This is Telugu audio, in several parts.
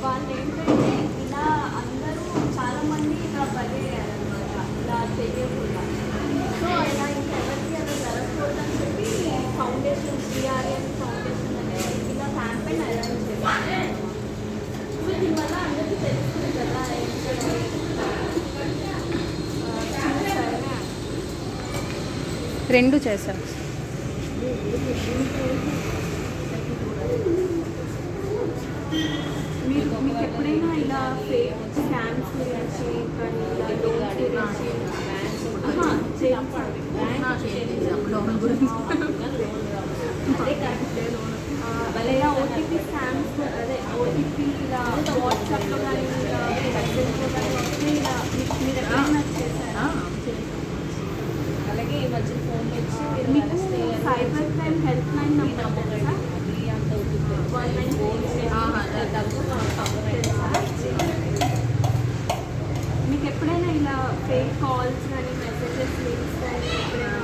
వాళ్ళు ఏంటంటే ఇలా అందరూ చాలామంది ఇలా బలయ్యారనమాట, ఇలా తెలియకుండా. సో ఇలా ఇంకెవరికి అలా జరగకూడదని చెప్పి ఫౌండేషన్, సిఆర్ఎన్ ఫౌండేషన్ అనేది ఇలా క్యాంపెయిన్ అరేంజ్ చేశారు. సో దీనివల్ల అందరికీ తెలుస్తుంది కదా ఏంటంటే రెండు చేశారు. మీకు ఎప్పుడైనా ఇలా ఫేక్ స్కామ్స్ గురించి కానీ ఇలా లోన్ గురించి లేదా ఓటీపీ స్కామ్స్, అదే ఓటీపీ ఇలా వాట్సాప్లో కానీ ఇలా మెసేజ్లో కానీ వస్తే ఇలా మీరు ఎప్పుడైనా చేశారా? అలాగే ఈ మధ్య ఫోన్ వచ్చి మీకు cyber crime help line number తెలుసా? మీకు ఎప్పుడైనా ఇలా ఫేక్ కాల్స్ కానీ మెసేజెస్ లింక్స్ కానీ ఎప్పుడైనా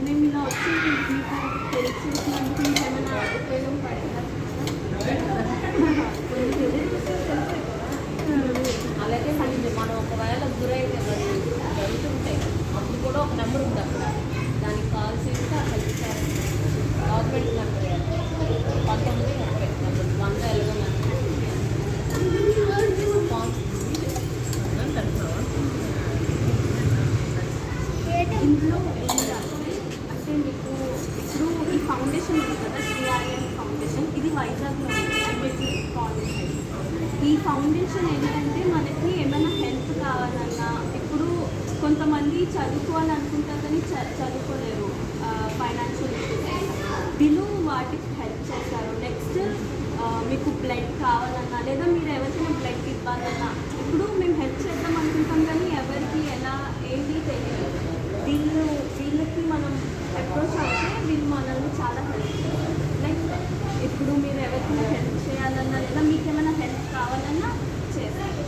మేము ఇలా వచ్చి మీకు తెలిసేసినందుకు ఇంకేమైనా ఉపయోగం పడిందా? అలాగే మనం ఒకవేళ గురైతే మరి జరుగుతుంటాయి, అప్పుడు కూడా ఒక నెంబర్ ఉంది అక్కడ, దానికి కాల్ చేస్తే అక్కడ ఇస్తారు. గవర్నమెంట్ నెంబర్ 1930 నెంబర్ 100 ఎలాగో ఇందులో అంటే మీకు ఇప్పుడు ఈ ఫౌండేషన్ ఉంది కదా, సిఆర్ఎన్ ఫౌండేషన్, ఇది వైజాగ్లో ఉంది, ఎంబీసీ కాలేజ్. ఈ ఫౌండేషన్ ఏంటంటే మనకి ఏమైనా హెల్ప్ కావాలన్నా, ఇప్పుడు కొంతమంది చదువుకోవాలనుకుంటారు కానీ చదువుకోలేరు, ఫైనాన్షియల్ ఇష్యూస్, వీళ్ళు వాటికి హెల్ప్ చేస్తారు. నెక్స్ట్ మీకు బ్లడ్ కావాలన్నా లేదా మీరు ఎవరికైనా బ్లడ్ ఇవ్వాలన్నా, ఇప్పుడు మేము హెల్ప్ చేద్దాం అనుకుంటాం కానీ ఎవరికి ఎలా ఏమీ తెలియదు. వీళ్ళకి మనం అప్రోచ్ అయితే వీళ్ళు మనల్ని చాలా హెల్ప్ చేస్తారు. లైక్ ఇప్పుడు మీరు ఎవరికైనా హెల్ప్ చేయాలన్నా లేదా మీకు ఏమైనా హెల్ప్ కావాలన్నా చేస్తారు.